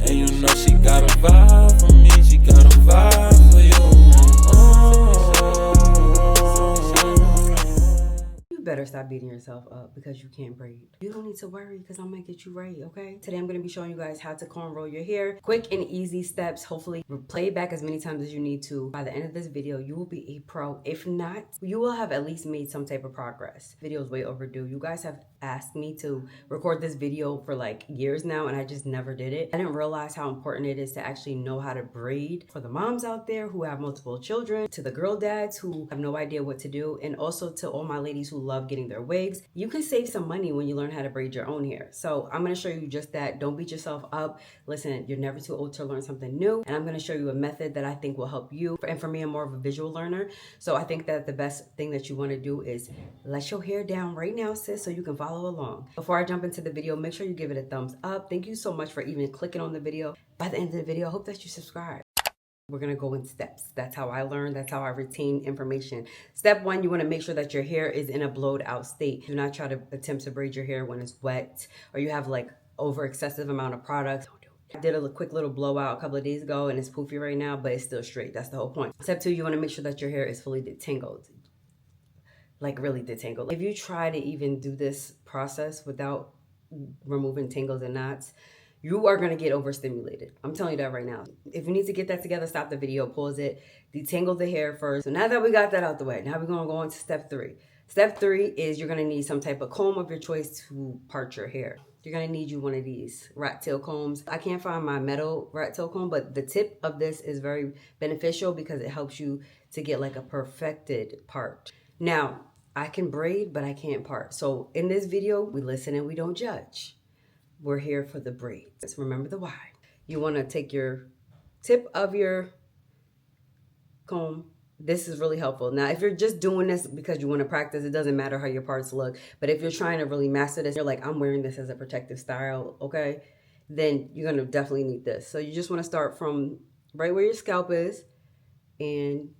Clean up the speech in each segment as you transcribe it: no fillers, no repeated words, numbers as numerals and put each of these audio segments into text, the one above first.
And you know she got a vibe for me, she got a vibe for you. You better stop beating yourself up because you can't braid. You don't need to worry because I'm gonna get you right, okay? Today I'm gonna be showing you guys how to cornrow your hair. Quick and easy steps. Hopefully play it back as many times as you need to. By the end of this video, you will be a pro. If not, you will have at least made some type of progress. Video is way overdue. You guys have asked me to record this video for like years now and I just never did it. I didn't realize how important it is to actually know how to braid. For the moms out there who have multiple children, to the girl dads who have no idea what to do, and also to all my ladies who love getting their wigs. You can save some money when you learn how to braid your own hair. So I'm going to show you just that. Don't beat yourself up. Listen, you're never too old to learn something new. And I'm going to show you a method that I think will help you. And for me, I'm more of a visual learner. So I think that the best thing that you want to do is let your hair down right now, sis, so you can follow along. Before I jump into the video, make sure you give it a thumbs up. Thank you so much for even clicking on the video. By the end of the video, I hope that you subscribe. We're gonna go in steps. That's how I learn. That's how I retain information. Step one, you wanna make sure that your hair is in a blowed out state. Do not try to attempt to braid your hair when it's wet or you have like over excessive amount of products. Don't do it. I did a quick little blowout a couple of days ago and it's poofy right now, but it's still straight. That's the whole point. Step two, you wanna make sure that your hair is fully detangled. Like really detangled. If you try to even do this process without removing tangles and knots, you are going to get overstimulated. I'm telling you that right now. If you need to get that together, stop the video, pause it, detangle the hair first. So now that we got that out the way, now we're going to go on to step three. Step three is you're going to need some type of comb of your choice to part your hair. You're going to need you one of these rat tail combs. I can't find my metal rat tail comb, but the tip of this is very beneficial because it helps you to get like a perfected part. Now, I can braid, but I can't part. So in this video, we listen and we don't judge. We're here for the braids. Remember the why. You want to take your tip of your comb. This is really helpful. Now, if you're just doing this because you want to practice, it doesn't matter how your parts look. But if you're trying to really master this, you're like, I'm wearing this as a protective style, okay? Then you're going to definitely need this. So you just want to start from right where your scalp is. And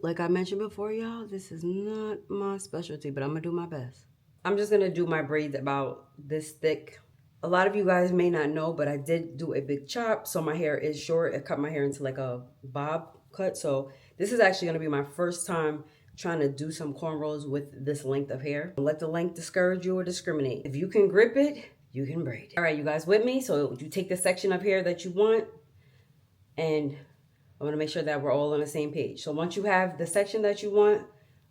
like I mentioned before, y'all, this is not my specialty, but I'm going to do my best. I'm just going to do my braids about this thick. A lot of you guys may not know, but I did do a big chop, so my hair is short. I cut my hair into like a bob cut, so this is actually going to be my first time trying to do some cornrows with this length of hair. Don't let the length discourage you or discriminate. If you can grip it, you can braid. All right, you guys with me? So you take the section of hair that you want, and I want to make sure that we're all on the same page. So once you have the section that you want,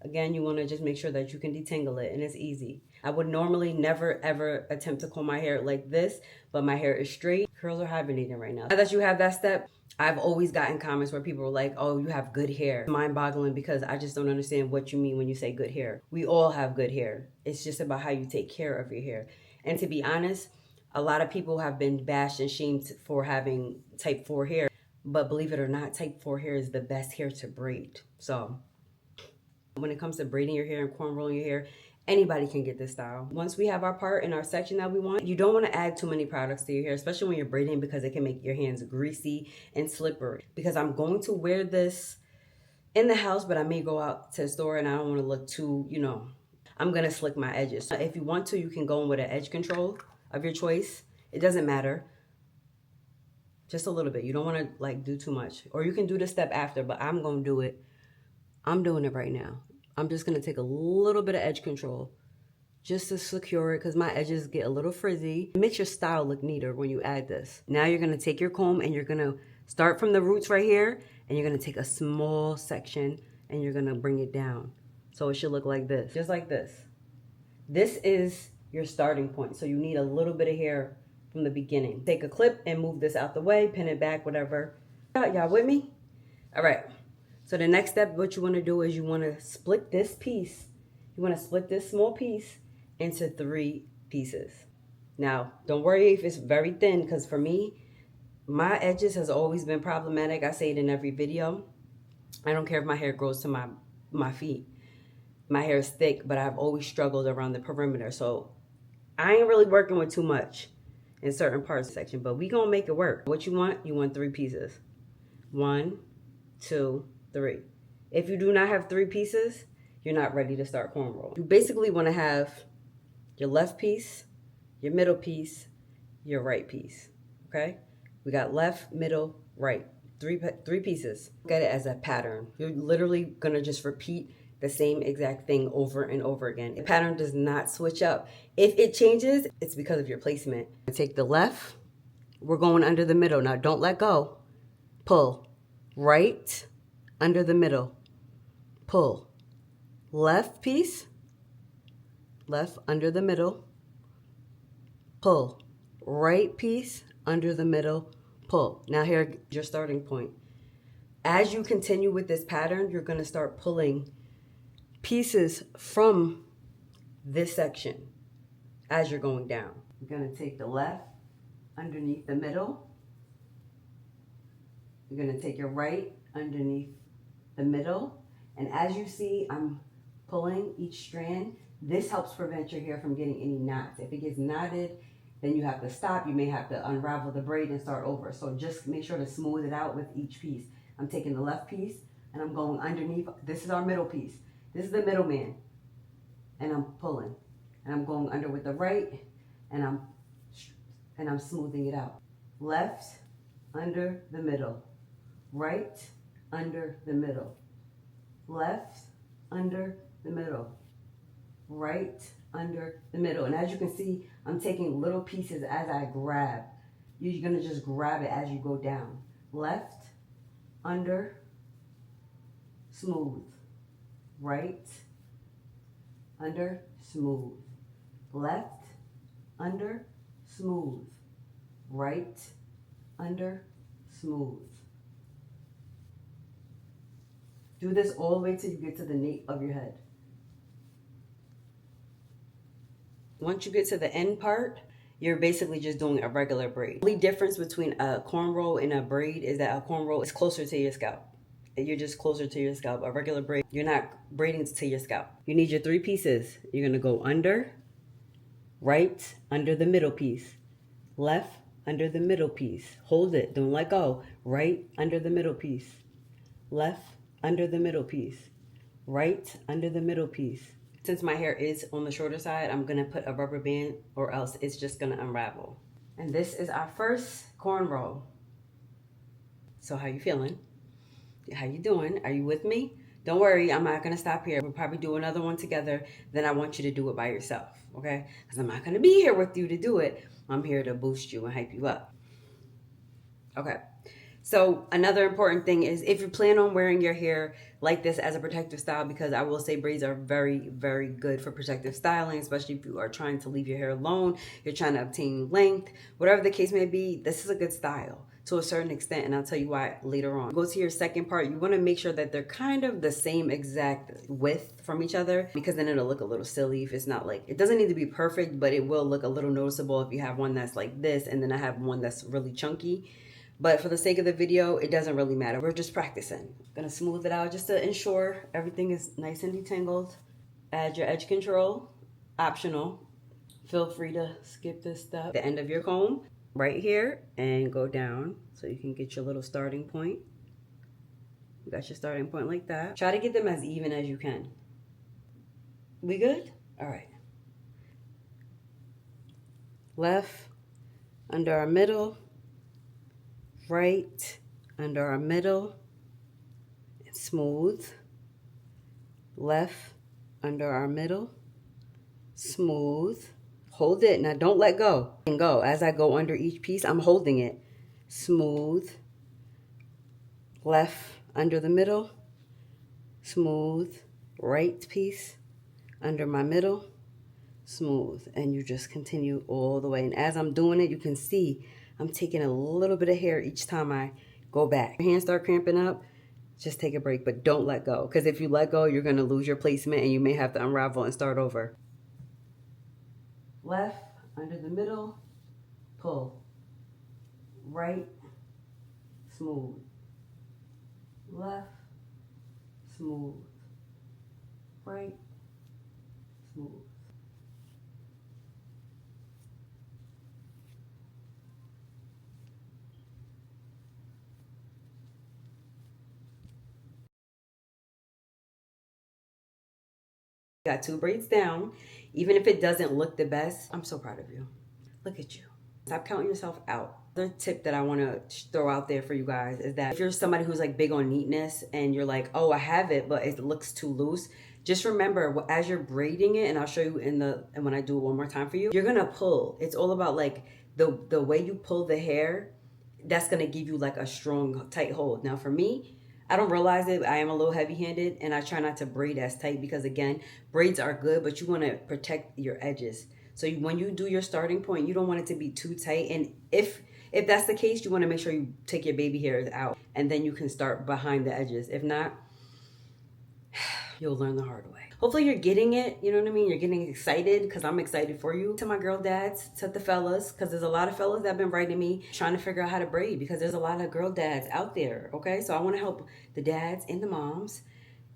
again, you want to just make sure that you can detangle it, and it's easy. I would normally never ever attempt to comb my hair like this, but my hair is straight. Curls are hibernating right now. Now that you have that step, I've always gotten comments where people are like, oh, you have good hair. Mind-boggling because I just don't understand what you mean when you say good hair. We all have good hair. It's just about how you take care of your hair. And to be honest, a lot of people have been bashed and shamed for having type 4 hair. But believe it or not, type 4 hair is the best hair to braid. So when it comes to braiding your hair and cornrolling your hair, anybody can get this style. Once we have our part in our section that we want, you don't want to add too many products to your hair, especially when you're braiding, because it can make your hands greasy and slippery. Because I'm going to wear this in the house, but I may go out to the store and I don't want to look too, you know, I'm going to slick my edges. So if you want to, you can go in with an edge control of your choice. It doesn't matter. Just a little bit. You don't want to like do too much. Or you can do the step after, but I'm going to do it. I'm doing it right now. I'm just going to take a little bit of edge control just to secure it because my edges get a little frizzy. It makes your style look neater when you add this. Now you're going to take your comb and you're going to start from the roots right here and you're going to take a small section and you're going to bring it down. So it should look like this, just like this. This is your starting point. So you need a little bit of hair from the beginning. Take a clip and move this out the way, pin it back, whatever. Y'all with me? All right. So the next step, what you want to do is you want to split this piece. You want to split this small piece into 3 pieces. Now, don't worry if it's very thin, because for me, my edges has always been problematic. I say it in every video. I don't care if my hair grows to my feet. My hair is thick, but I've always struggled around the perimeter. So I ain't really working with too much in certain parts of the section, but we gonna make it work. What you want 3 pieces. 1, 2, 3. If you do not have 3 pieces, you're not ready to start cornrow. You basically want to have your left piece, your middle piece, your right piece, okay? We got left, middle, right. Three pieces. Look at it as a pattern. You're literally gonna just repeat the same exact thing over and over again. The pattern does not switch up. If it changes, it's because of your placement. Take the left, we're going under the middle. Now don't let go. Pull. Right, under the middle. Pull. Left piece, left under the middle. Pull. Right piece, under the middle. Pull. Now here's your starting point. As you continue with this pattern, you're gonna start pulling pieces from this section as you're going down. You're gonna take the left underneath the middle. You're gonna take your right underneath the middle. And as you see, I'm pulling each strand. This helps prevent your hair from getting any knots. If it gets knotted, then you have to stop. You may have to unravel the braid and start over. So just make sure to smooth it out with each piece. I'm taking the left piece and I'm going underneath. This is our middle piece. This is the middleman. And I'm pulling. And I'm going under with the right and I'm smoothing it out. Left, under the middle. Right, under the middle. Left, under the middle. Right, under the middle. And as you can see, I'm taking little pieces as I grab. You're gonna just grab it as you go down. Left, under, smooth. Right, under, smooth. Left, under, smooth. Right, under, smooth. Do this all the way till you get to the nape of your head. Once you get to the end part, you're basically just doing a regular braid. The only difference between a cornrow and a braid is that a cornrow is closer to your scalp. You're just closer to your scalp. A regular braid, you're not braiding to your scalp. You need your three pieces. You're gonna go under, right, under the middle piece, left, under the middle piece. Hold it, don't let go. Right, under the middle piece, left, under the middle piece, right, under the middle piece. Since my hair is on the shorter side, I'm gonna put a rubber band or else it's just gonna unravel. And this is our first cornrow. So how you feeling? How you doing? Are you with me? Don't worry, I'm not gonna stop here. We'll probably do another one together. Then I want you to do it by yourself, okay? Because I'm not gonna be here with you to do it. I'm here to boost you and hype you up. Okay. So another important thing is if you plan on wearing your hair like this as a protective style, because I will say braids are very, very good for protective styling, especially if you are trying to leave your hair alone, you're trying to obtain length, whatever the case may be, this is a good style to a certain extent, and I'll tell you why later on. Go to your second part, you want to make sure that they're kind of the same exact width from each other, because then it'll look a little silly if it's not like, it doesn't need to be perfect, but it will look a little noticeable if you have one that's like this, and then I have one that's really chunky. But for the sake of the video, it doesn't really matter. We're just practicing. Gonna smooth it out just to ensure everything is nice and detangled. Add your edge control, optional. Feel free to skip this step. The end of your comb, right here, and go down so you can get your little starting point. You got your starting point like that. Try to get them as even as you can. We good? All right. Left, under our middle. Right, under our middle, and smooth. Left, under our middle, smooth. Hold it, now don't let go. And go, as I go under each piece, I'm holding it. Smooth. Left, under the middle, smooth. Right piece, under my middle, smooth. And you just continue all the way. And as I'm doing it, you can see I'm taking a little bit of hair each time I go back. Your hands start cramping up, just take a break, but don't let go. Because if you let go, you're gonna lose your placement and you may have to unravel and start over. Left, under the middle, pull. Right, smooth. Left, smooth. Right, smooth. Got two braids down. Even if it doesn't look the best, I'm so proud of you. Look at you. Stop counting yourself out. Another tip that I want to throw out there for you guys is that if you're somebody who's like big on neatness and you're like, oh, I have it, but it looks too loose, just remember as you're braiding it, and I'll show you and when I do it one more time for you, you're gonna pull. It's all about like the way you pull the hair. That's gonna give you like a strong, tight hold. Now for me, I don't realize it. I am a little heavy-handed, and I try not to braid as tight because again, braids are good, but you want to protect your edges. So when you do your starting point, you don't want it to be too tight. And if that's the case, you want to make sure you take your baby hairs out, and then you can start behind the edges. If not, you'll learn the hard way. Hopefully you're getting it, you know what I mean? You're getting excited, because I'm excited for you. To my girl dads, to the fellas, because there's a lot of fellas that have been writing me trying to figure out how to braid, because there's a lot of girl dads out there, okay? So I want to help the dads and the moms,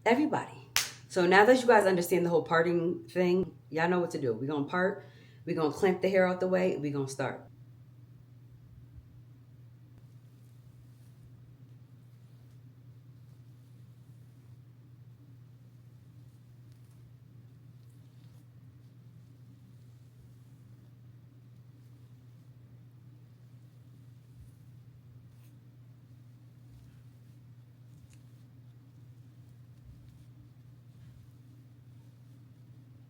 everybody. So now that you guys understand the whole parting thing, y'all know what to do. We're going to part, we're going to clamp the hair out the way, we're going to start.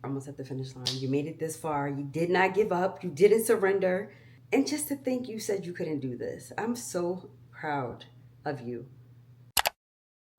Almost at the finish line. You made it this far. You did not give up. You didn't surrender. And just to think you said you couldn't do this. I'm so proud of you.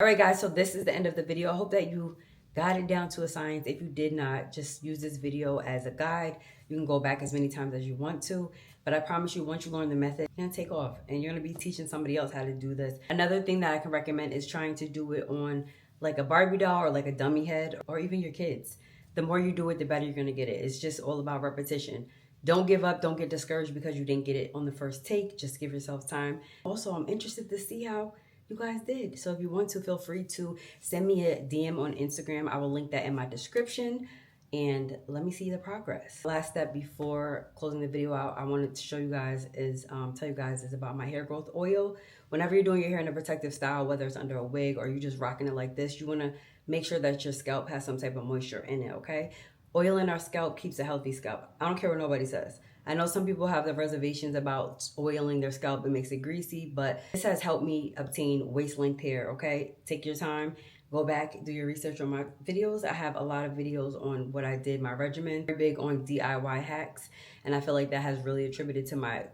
All right, guys, so this is the end of the video. I hope that you got it down to a science. If you did not, just use this video as a guide. You can go back as many times as you want to. But I promise you, once you learn the method, you're going to take off. And you're going to be teaching somebody else how to do this. Another thing that I can recommend is trying to do it on like a Barbie doll or like a dummy head, or even your kids. The more you do it, the better you're going to get it. It's just all about repetition. Don't give up. Don't get discouraged because you didn't get it on the first take. Just give yourself time. Also, I'm interested to see how you guys did. So if you want to, feel free to send me a DM on Instagram. I will link that in my description. And let me see the progress. Last step before closing the video out, I wanted to show you guys is, tell you guys is about my hair growth oil. Whenever you're doing your hair in a protective style, whether it's under a wig or you're just rocking it like this, you want to make sure that your scalp has some type of moisture in it, okay? Oiling our scalp keeps a healthy scalp. I don't care what nobody says. I know some people have the reservations about oiling their scalp. It makes it greasy, but this has helped me obtain waist-length hair, okay? Take your time. Go back, do your research on my videos. I have a lot of videos on what I did, my regimen. Very big on DIY hacks, and I feel like that has really attributed to my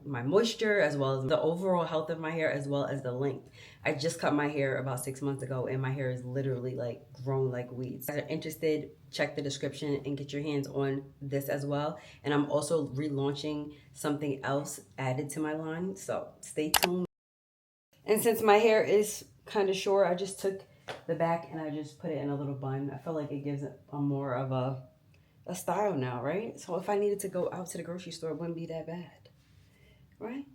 moisture, as well as the overall health of my hair, as well as the length. I just cut my hair about 6 months ago, and my hair is literally like grown like weeds. If you're interested, check the description and get your hands on this as well. And I'm also relaunching something else added to my line, so stay tuned. And since my hair is kind of short, I just took the back and I just put it in a little bun. I feel like it gives it a more of a style now, right? So if I needed to go out to the grocery store, it wouldn't be that bad, right?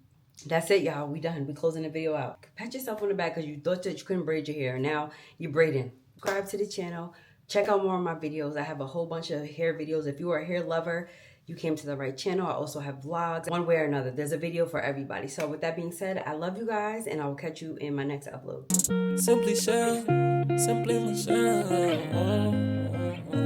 That's it, y'all. We done. We closing the video out. Pat yourself on the back because you thought that you couldn't braid your hair. Now you're braiding. Subscribe to the channel. Check out more of my videos. I have a whole bunch of hair videos. If you are a hair lover, you came to the right channel. I also have vlogs. One way or another, there's a video for everybody. So with that being said, I love you guys, and I will catch you in my next upload. Simply Michelle.